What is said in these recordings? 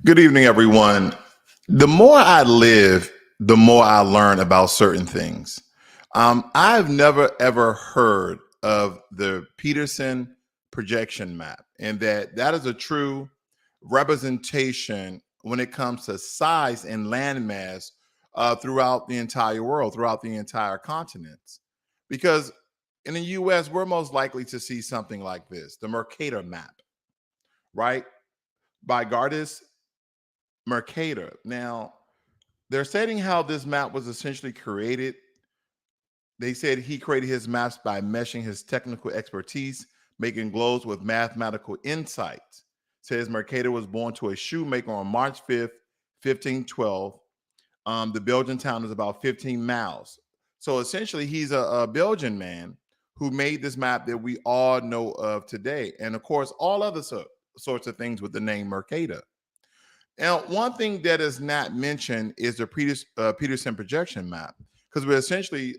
Good evening, everyone. The more I live, the more I learn about certain things. I've never ever heard of the Peterson projection map, and that is a true representation when it comes to size and landmass throughout the entire world, throughout the entire continents. Because in the U.S., we're most likely to see something like this: the Mercator map, right, by Gardis Mercator. Now, they're stating how this map was essentially created. They said he created his maps by meshing his technical expertise, making globes with mathematical insights. Says Mercator was born to a shoemaker on March 5th, 1512. The Belgian town is about 15 miles. So essentially, he's a Belgian man who made this map that we all know of today. And of course, all other sorts of things with the name Mercator. Now, one thing that is not mentioned is the Peterson projection map, because we're essentially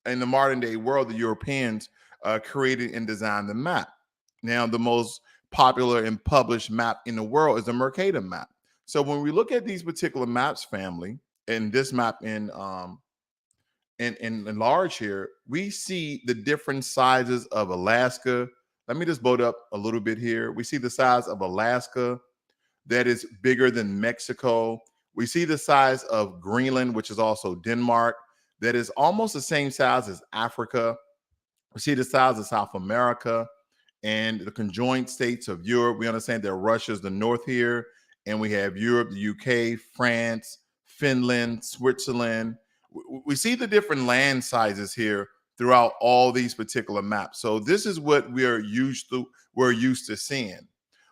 in the modern day world, the Europeans created and designed the map. Now, the most popular and published map in the world is the Mercator map. So when we look at these particular maps, family, and this map in large here, we see the different sizes of Alaska. Let me just boat up a little bit here. We see the size of Alaska that is bigger than Mexico. We see the size of Greenland, which is also Denmark, that is almost the same size as Africa. We see the size of South America and the conjoined states of Europe. We understand that Russia's the north here, and we have Europe, the UK, France, Finland, Switzerland. We see the different land sizes here throughout all these particular maps. So this is what we're used to seeing.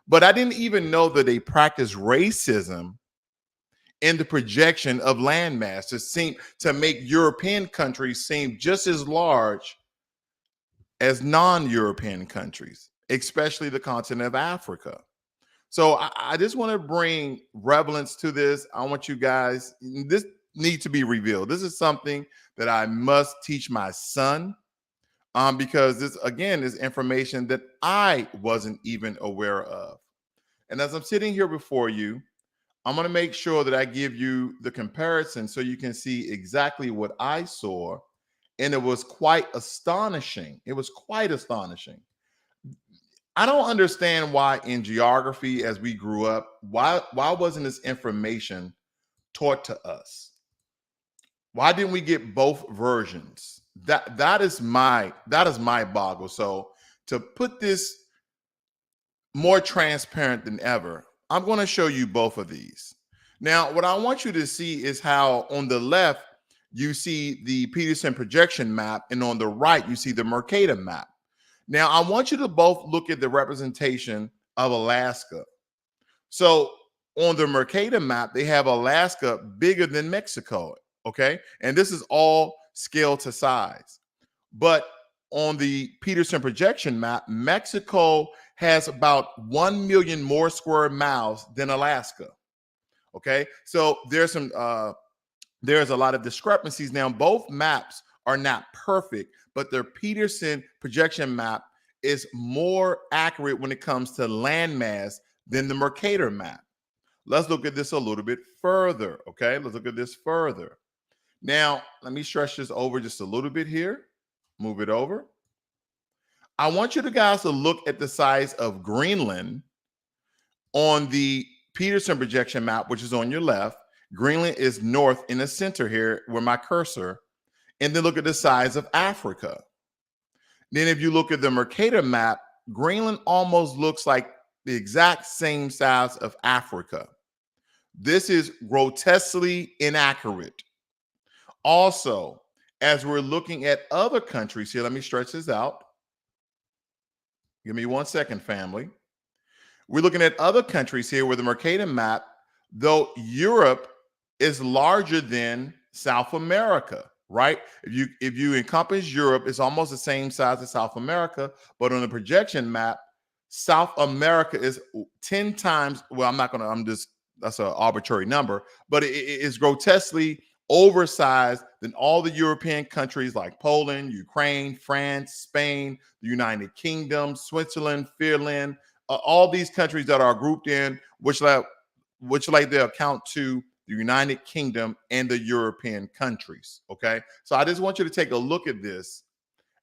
But I didn't even know that they practice racism in the projection of landmass to make European countries seem just as large as non-European countries, especially the continent of Africa. So I just want to bring relevance to this. I want you guys, this needs to be revealed. This is something that I must teach my son, because this, again, is information that I wasn't even aware of. And as I'm sitting here before you, I'm going to make sure that I give you the comparison so you can see exactly what I saw. And it was quite astonishing. It was quite astonishing. I don't understand why in geography, as we grew up, why wasn't this information taught to us? Why didn't we get both versions? That is my boggle. So to put this more transparent than ever, I'm going to show you both of these. Now, what I want you to see is how on the left, you see the Peterson projection map, and on the right, you see the Mercator map. Now, I want you to both look at the representation of Alaska. So on the Mercator map, they have Alaska bigger than Mexico, okay? And this is all scale to size. But on the Peterson projection map, Mexico has about 1 million more square miles than Alaska. Okay, so there's a lot of discrepancies. Now, both maps are not perfect, but their Peterson projection map is more accurate when it comes to landmass than the Mercator map. Let's look at this a little bit further. Okay, let's look at this further. Now, let me stretch this over just a little bit here. Move it over. I want you guys to look at the size of Greenland on the Peterson projection map, which is on your left. Greenland is north in the center here where my cursor. And then look at the size of Africa. Then if you look at the Mercator map, Greenland almost looks like the exact same size of Africa. This is grotesquely inaccurate. Also, as we're looking at other countries here, let me stretch this out. Give me 1 second, family. We're looking at other countries here with the Mercator map, though Europe is larger than South America, right? If you encompass Europe, it's almost the same size as South America, but on the projection map, South America is 10 times, well, that's an arbitrary number, but it is grotesquely oversized than all the European countries like Poland, Ukraine, France, Spain, the United Kingdom, Switzerland, Finland, all these countries that are grouped in, which they account to the United Kingdom and the European countries. Okay, so I just want you to take a look at this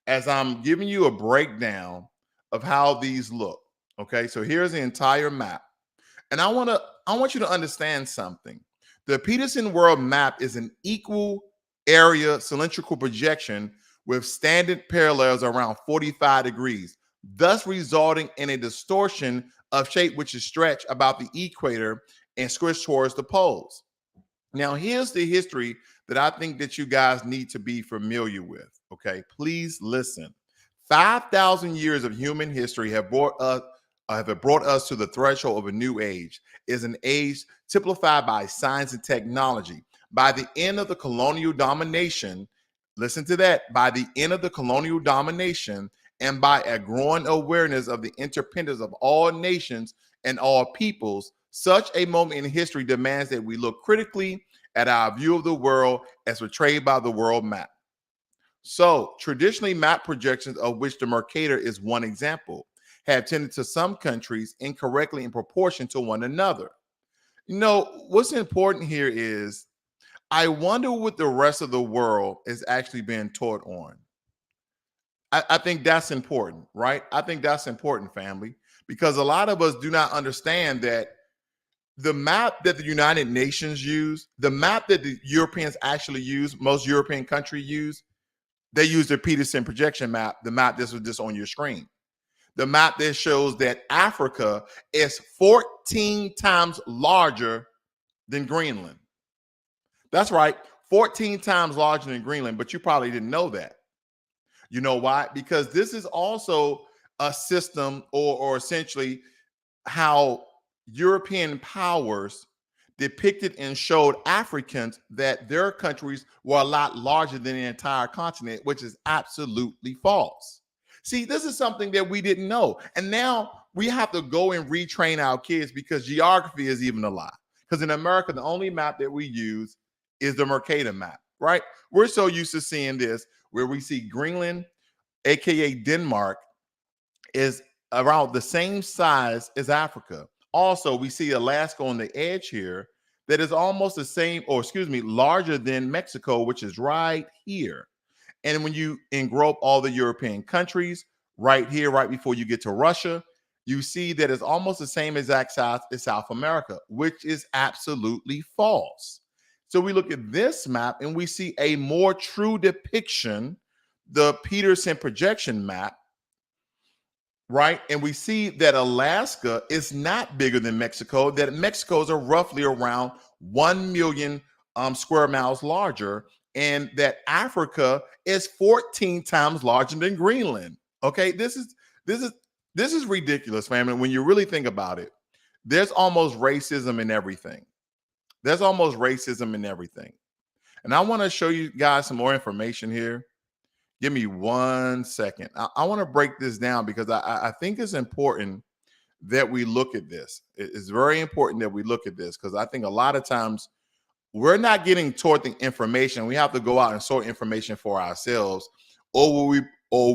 as I'm giving you a breakdown of how these look. Okay, so here's the entire map. And I want you to understand something. The Peterson world map is an equal area cylindrical projection with standard parallels around 45 degrees, thus resulting in a distortion of shape which is stretched about the equator and squished towards the poles. Now, here's the history that I think that you guys need to be familiar with. Okay, please listen. 5,000 years of human history have brought us to the threshold of a new age. Is an age typified by science and technology. By the end of the colonial domination, listen to that. By the end of the colonial domination, and by a growing awareness of the interdependence of all nations and all peoples, such a moment in history demands that we look critically at our view of the world as portrayed by the world map. So, traditionally, map projections, of which the Mercator is one example, have tended to some countries incorrectly in proportion to one another. You know, what's important here is I wonder what the rest of the world is actually being taught on. I think that's important, right? I think that's important, family, because a lot of us do not understand that the map that the United Nations use, the map that the Europeans actually use, most European countries use, they use their Peterson projection map, the map this was just on your screen. The map that shows that Africa is 14 times larger than Greenland. That's right, 14 times larger than Greenland, but you probably didn't know that. You know why? Because this is also a system or essentially how European powers depicted and showed Africans that their countries were a lot larger than the entire continent, which is absolutely false. See, this is something that we didn't know. And now we have to go and retrain our kids because geography is even a lie. Because in America, the only map that we use is the Mercator map, right? We're so used to seeing this where we see Greenland, aka Denmark, is around the same size as Africa. Also, we see Alaska on the edge here that is almost the same, or excuse me, larger than Mexico, which is right here. And when you engrope all the European countries right here, right before you get to Russia, you see that it's almost the same exact size as South America, which is absolutely false. So we look at this map and we see a more true depiction, the Peterson projection map, right? And we see that Alaska is not bigger than Mexico, that Mexico's are roughly around 1 million square miles larger, and that Africa is 14 times larger than Greenland. Okay, this is ridiculous, family. When you really think about it, there's almost racism in everything. There's almost racism in everything. And I want to show you guys some more information here. Give me 1 second. I want to break this down because I think it's important that we look at this. It's very important that we look at this because I think a lot of times we're not getting taught the information. We have to go out and sort information for ourselves, or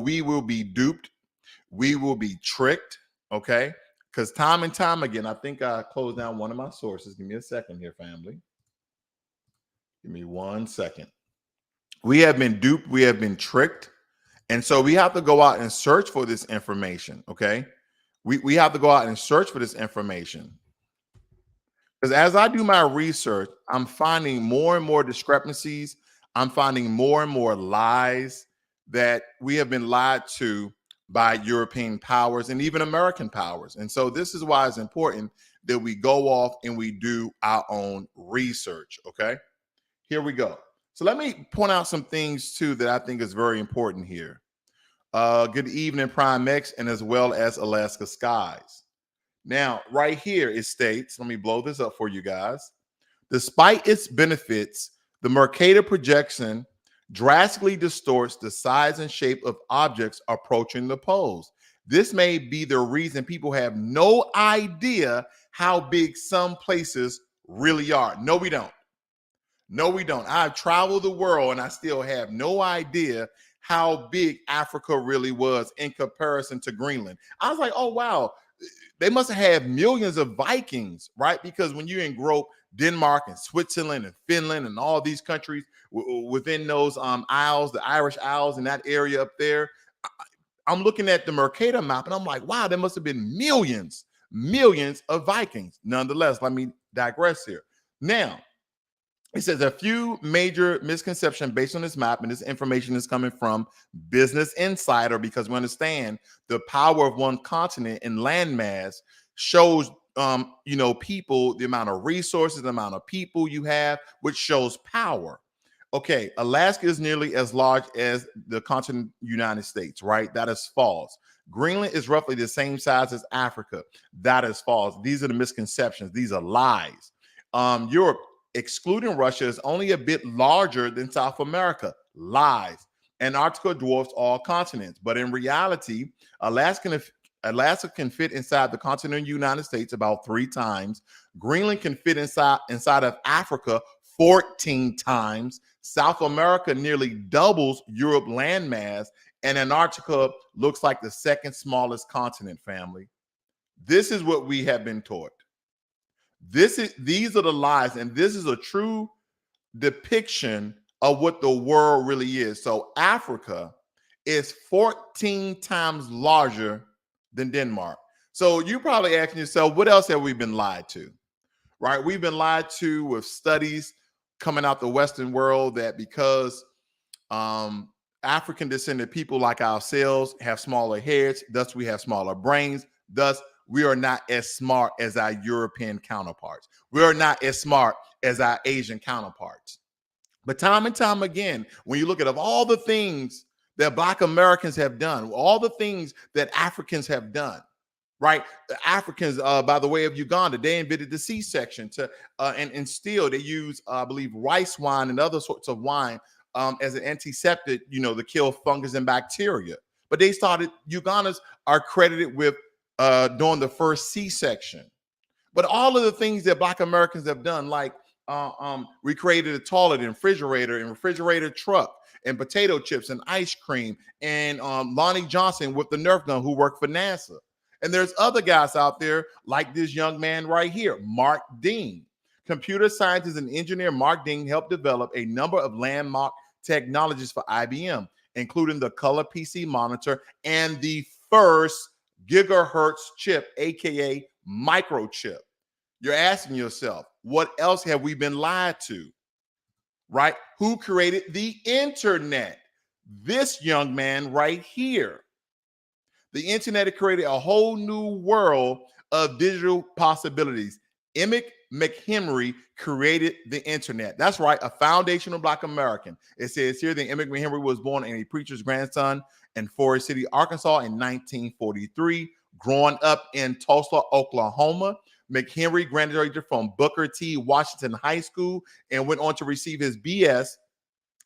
we will be duped. We will be tricked. Okay. Because time and time again, I think I closed down one of my sources. Give me a second here, family. Give me 1 second. We have been duped. We have been tricked. And so we have to go out and search for this information. Okay. We have to go out and search for this information. Because as I do my research, I'm finding more and more discrepancies. I'm finding more and more lies that we have been lied to by European powers and even American powers. And so this is why it's important that we go off and we do our own research. Okay. Here we go. So let me point out some things too that I think is very important here. Good evening, Prime X, and as well as Alaska Skies. Now, right here it states, let me blow this up for you guys. Despite its benefits, the Mercator projection drastically distorts the size and shape of objects approaching the poles. This may be the reason people have no idea how big some places really are. No, we don't. No, we don't. I've traveled the world and I still have no idea how big Africa really was in comparison to Greenland. I was like, oh, wow. They must have had millions of Vikings, right? Because when you engrope Denmark and Switzerland and Finland and all these countries within those isles, the Irish Isles in that area up there, I'm looking at the Mercator map and I'm like, wow, there must have been millions of Vikings. Nonetheless, let me digress here. Now, it says a few major misconceptions based on this map, and this information is coming from Business Insider because we understand the power of one continent and landmass shows, people, the amount of resources, the amount of people you have, which shows power. Okay, Alaska is nearly as large as the continent United States, right? That is false. Greenland is roughly the same size as Africa. That is false. These are the misconceptions. These are lies. Europe, excluding Russia, is only a bit larger than South America. Lies. Antarctica dwarfs all continents, but in reality, Alaska can fit inside the continental United States about 3 times. Greenland can fit inside of Africa 14 times. South America nearly doubles Europe landmass, and Antarctica looks like the second smallest continent, family. This is what we have been taught. These are the lies, and this is a true depiction of what the world really is. So Africa is 14 times larger than Denmark. So you're probably asking yourself, what else have we been lied to? Right? We've been lied to with studies coming out the Western world that because African descended people like ourselves have smaller heads, thus we have smaller brains, thus we are not as smart as our European counterparts. We are not as smart as our Asian counterparts. But time and time again, when you look at all the things that Black Americans have done, all the things that Africans have done, right? The Africans, by the way of Uganda, they invented the C-section and still they use, I believe, rice wine and other sorts of wine as an antiseptic, to kill fungus and bacteria. But Ugandans are credited with during the first C-section. But all of the things that Black Americans have done, like recreated a toilet and refrigerator truck and potato chips and ice cream, and Lonnie Johnson with the Nerf gun who worked for NASA. And there's other guys out there like this young man right here, Mark Dean. Computer scientist and engineer Mark Dean helped develop a number of landmark technologies for IBM, including the color PC monitor and the first gigahertz chip, aka microchip. You're asking yourself, what else have we been lied to? Right? Who created the internet? This young man right here. The internet created a whole new world of digital possibilities. Emmett McHenry created the internet. That's right, a foundational Black American. It says here that Emmett McHenry was born in a preacher's grandson in Forest City, Arkansas in 1943, growing up in Tulsa, Oklahoma. McHenry graduated from Booker T. Washington High School and went on to receive his BS,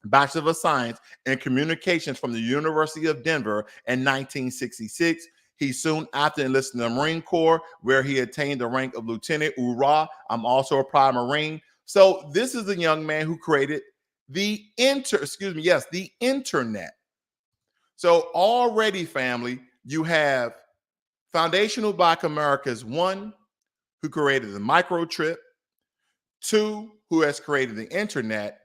Bachelor of Science in Communications from the University of Denver in 1966. He soon after enlisted in the Marine Corps, where he attained the rank of Lieutenant. Hoorah, I'm also a proud Marine. So this is the young man who created the internet. So already, family, you have foundational Black Americas, 1, who created the microchip, 2, who has created the internet.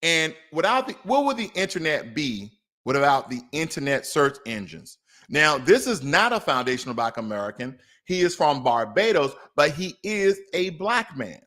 And what would the internet be without the internet search engines? Now, this is not a foundational Black American. He is from Barbados, but he is a Black man.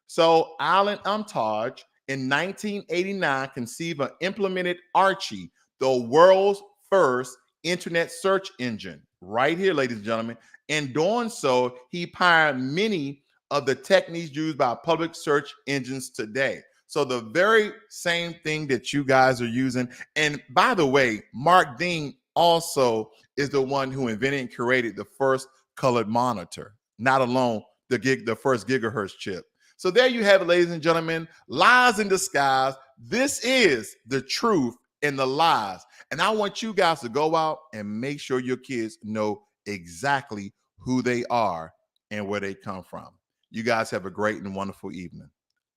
So Alan Umtaj in 1989 conceived and implemented Archie, the world's first internet search engine. Right here, ladies and gentlemen. In doing so, he pioneered many of the techniques used by public search engines today. So the very same thing that you guys are using. And by the way, Mark Dean also is the one who invented and created the first colored monitor, not alone the first gigahertz chip. So there you have it, ladies and gentlemen, lies in disguise. This is the truth and the lies. And I want you guys to go out and make sure your kids know exactly who they are and where they come from. You guys have a great and wonderful evening.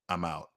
I'm out.